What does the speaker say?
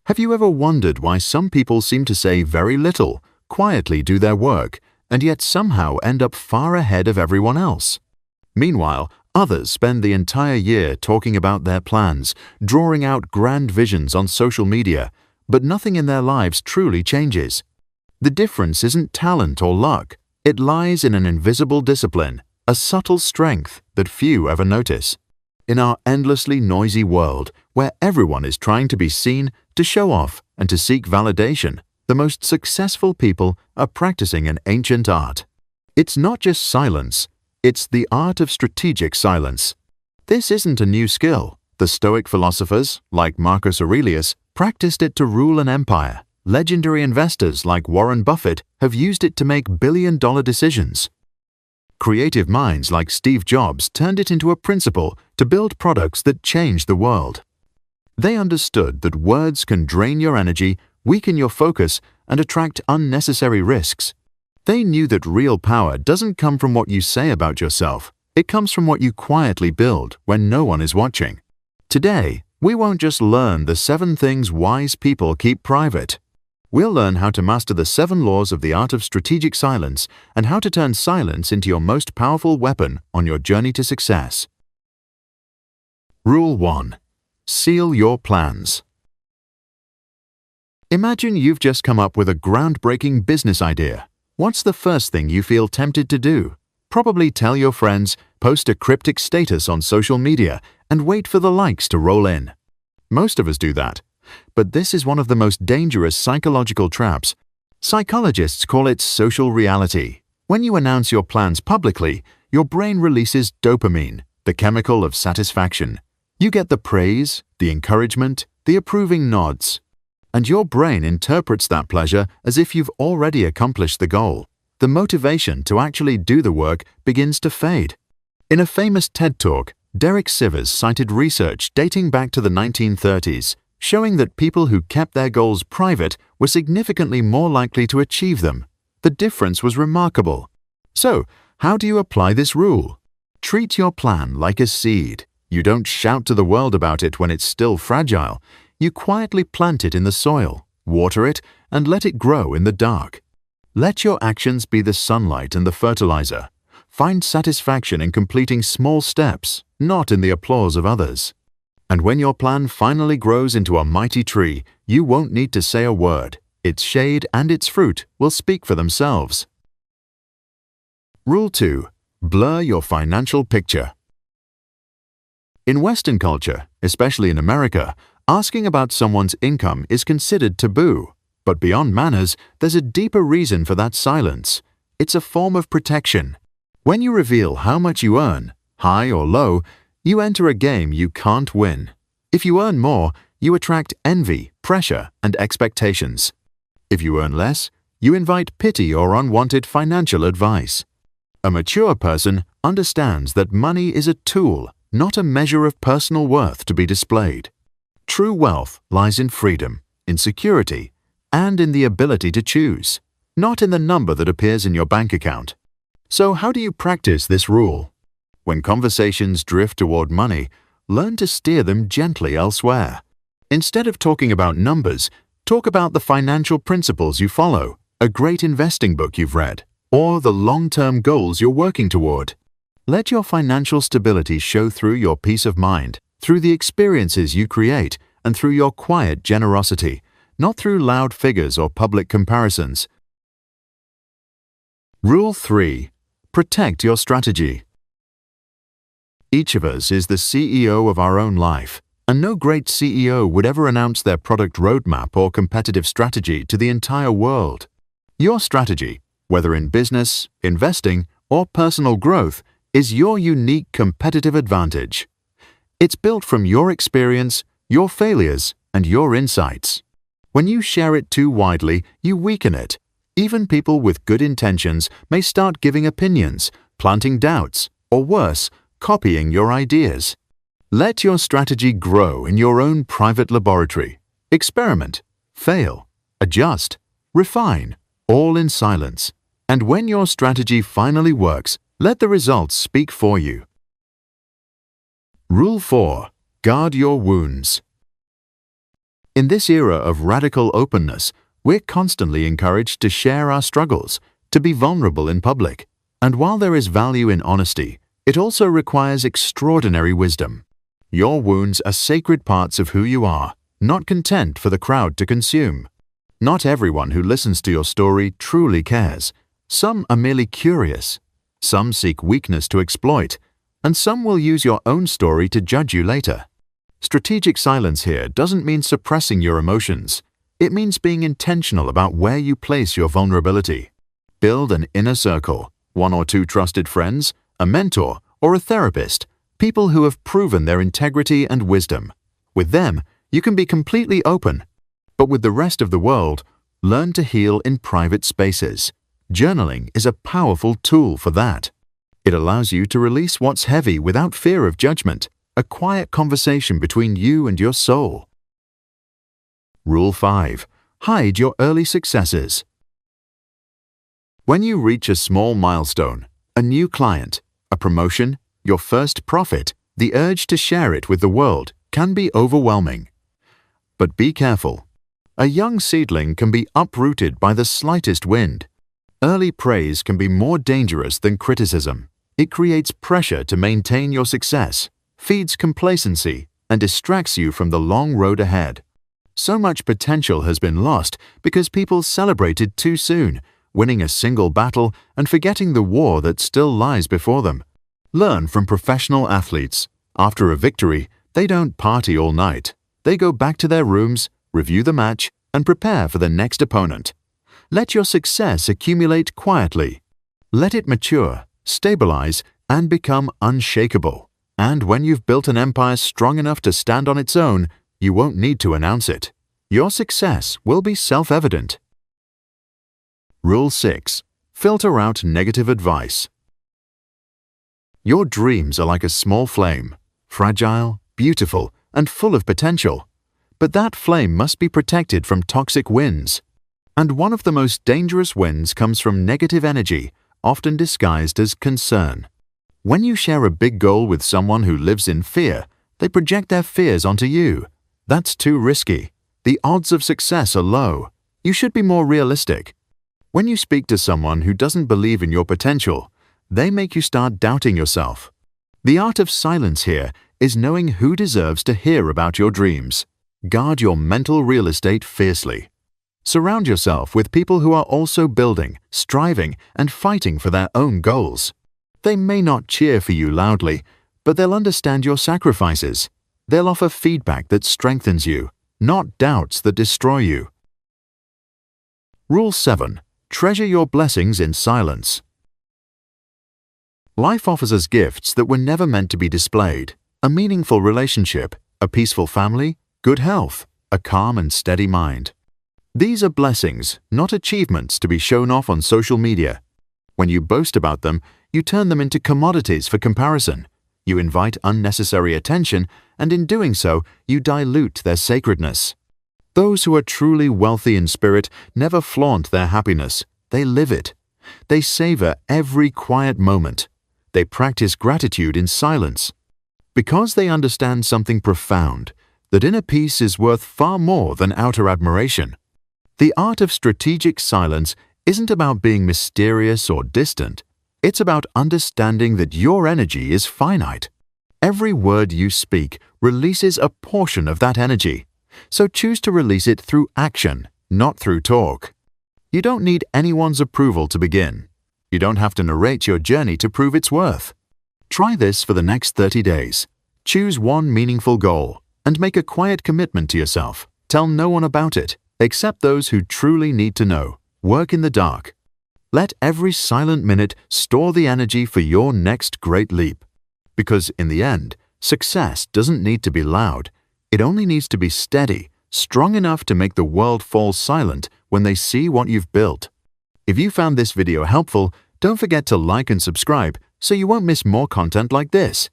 Have you ever wondered why some people seem to say very little, quietly do their work, and yet somehow end up far ahead of everyone else? Meanwhile, others spend the entire year talking about their plans, drawing out grand visions on social media, but nothing in their lives truly changes. The difference isn't talent or luck. It lies in an invisible discipline, a subtle strength that few ever notice. In our endlessly noisy world, where everyone is trying to be seen, to show off, and to seek validation, the most successful people are practicing an ancient art. It's not just silence, it's the art of strategic silence. This isn't a new skill. The Stoic philosophers, like Marcus Aurelius, practiced it to rule an empire. Legendary investors like Warren Buffett have used it to make billion-dollar decisions. Creative minds like Steve Jobs turned it into a principle to build products that change the world. They understood that words can drain your energy, weaken your focus, and attract unnecessary risks. They knew that real power doesn't come from what you say about yourself. It comes from what you quietly build when no one is watching. Today, we won't just learn the 7 things wise people keep private. We'll learn how to master the 7 laws of the art of strategic silence and how to turn silence into your most powerful weapon on your journey to success. Rule 1. Seal your plans. Imagine you've just come up with a groundbreaking business idea. What's the first thing you feel tempted to do? Probably tell your friends, post a cryptic status on social media, and wait for the likes to roll in. Most of us do that. But this is one of the most dangerous psychological traps. Psychologists call it social reality. When you announce your plans publicly, your brain releases dopamine, the chemical of satisfaction. You get the praise, the encouragement, the approving nods. And your brain interprets that pleasure as if you've already accomplished the goal. The motivation to actually do the work begins to fade. In a famous TED Talk, Derek Sivers cited research dating back to the 1930s, showing that people who kept their goals private were significantly more likely to achieve them. The difference was remarkable. So, how do you apply this rule? Treat your plan like a seed. You don't shout to the world about it when it's still fragile. You quietly plant it in the soil, water it, and let it grow in the dark. Let your actions be the sunlight and the fertilizer. Find satisfaction in completing small steps, not in the applause of others. And when your plan finally grows into a mighty tree, you won't need to say a word. Its shade and its fruit will speak for themselves. Rule 2. Blur your financial picture. In Western culture, especially in America, asking about someone's income is considered taboo. But beyond manners, there's a deeper reason for that silence. It's a form of protection. When you reveal how much you earn, high or low, you enter a game you can't win. If you earn more, you attract envy, pressure, and expectations. If you earn less, you invite pity or unwanted financial advice. A mature person understands that money is a tool, not a measure of personal worth to be displayed. True wealth lies in freedom, in security, and in the ability to choose, not in the number that appears in your bank account. So how do you practice this rule? When conversations drift toward money, learn to steer them gently elsewhere. Instead of talking about numbers, talk about the financial principles you follow, a great investing book you've read, or the long-term goals you're working toward. Let your financial stability show through your peace of mind, through the experiences you create, and through your quiet generosity, not through loud figures or public comparisons. Rule 3. Protect your strategy. Each of us is the CEO of our own life, and no great CEO would ever announce their product roadmap or competitive strategy to the entire world. Your strategy, whether in business, investing, or personal growth, is your unique competitive advantage. It's built from your experience, your failures, and your insights. When you share it too widely, you weaken it. Even people with good intentions may start giving opinions, planting doubts, or worse, copying your ideas. Let your strategy grow in your own private laboratory. Experiment, fail, adjust, refine, all in silence. And when your strategy finally works, let the results speak for you. Rule 4. Guard your wounds. In this era of radical openness, we're constantly encouraged to share our struggles, to be vulnerable in public. And while there is value in honesty, it also requires extraordinary wisdom. Your wounds are sacred parts of who you are, not content for the crowd to consume. Not everyone who listens to your story truly cares. Some are merely curious. Some seek weakness to exploit, and some will use your own story to judge you later. Strategic silence here doesn't mean suppressing your emotions. It means being intentional about where you place your vulnerability. Build an inner circle, 1 or 2 trusted friends, a mentor, or a therapist, people who have proven their integrity and wisdom. With them, you can be completely open. But with the rest of the world, learn to heal in private spaces. Journaling is a powerful tool for that. It allows you to release what's heavy without fear of judgment, a quiet conversation between you and your soul. Rule 5. Hide your early successes. When you reach a small milestone, a new client, a promotion, your first profit, the urge to share it with the world can be overwhelming. But be careful. A young seedling can be uprooted by the slightest wind. Early praise can be more dangerous than criticism. It creates pressure to maintain your success, feeds complacency, and distracts you from the long road ahead. So much potential has been lost because people celebrated too soon, winning a single battle and forgetting the war that still lies before them. Learn from professional athletes. After a victory, they don't party all night. They go back to their rooms, review the match, and prepare for the next opponent. Let your success accumulate quietly. Let it mature, stabilize, and become unshakable. And when you've built an empire strong enough to stand on its own, you won't need to announce it. Your success will be self-evident. Rule 6. Filter out negative advice. Your dreams are like a small flame, fragile, beautiful, and full of potential. But that flame must be protected from toxic winds. And one of the most dangerous winds comes from negative energy, often disguised as concern. When you share a big goal with someone who lives in fear, they project their fears onto you. That's too risky. The odds of success are low. You should be more realistic. When you speak to someone who doesn't believe in your potential, they make you start doubting yourself. The art of silence here is knowing who deserves to hear about your dreams. Guard your mental real estate fiercely. Surround yourself with people who are also building, striving, and fighting for their own goals. They may not cheer for you loudly, but they'll understand your sacrifices. They'll offer feedback that strengthens you, not doubts that destroy you. Rule 7. Treasure your blessings in silence. Life offers us gifts that were never meant to be displayed. A meaningful relationship, a peaceful family, good health, a calm and steady mind. These are blessings, not achievements to be shown off on social media. When you boast about them, you turn them into commodities for comparison. You invite unnecessary attention, and in doing so, you dilute their sacredness. Those who are truly wealthy in spirit never flaunt their happiness. They live it. They savor every quiet moment. They practice gratitude in silence. Because they understand something profound, that inner peace is worth far more than outer admiration. The art of strategic silence isn't about being mysterious or distant. It's about understanding that your energy is finite. Every word you speak releases a portion of that energy. So choose to release it through action, not through talk. You don't need anyone's approval to begin. You don't have to narrate your journey to prove its worth. Try this for the next 30 days. Choose one meaningful goal and make a quiet commitment to yourself. Tell no one about it, except those who truly need to know. Work in the dark. Let every silent minute store the energy for your next great leap. Because in the end, success doesn't need to be loud. It only needs to be steady, strong enough to make the world fall silent when they see what you've built. If you found this video helpful, don't forget to like and subscribe so you won't miss more content like this.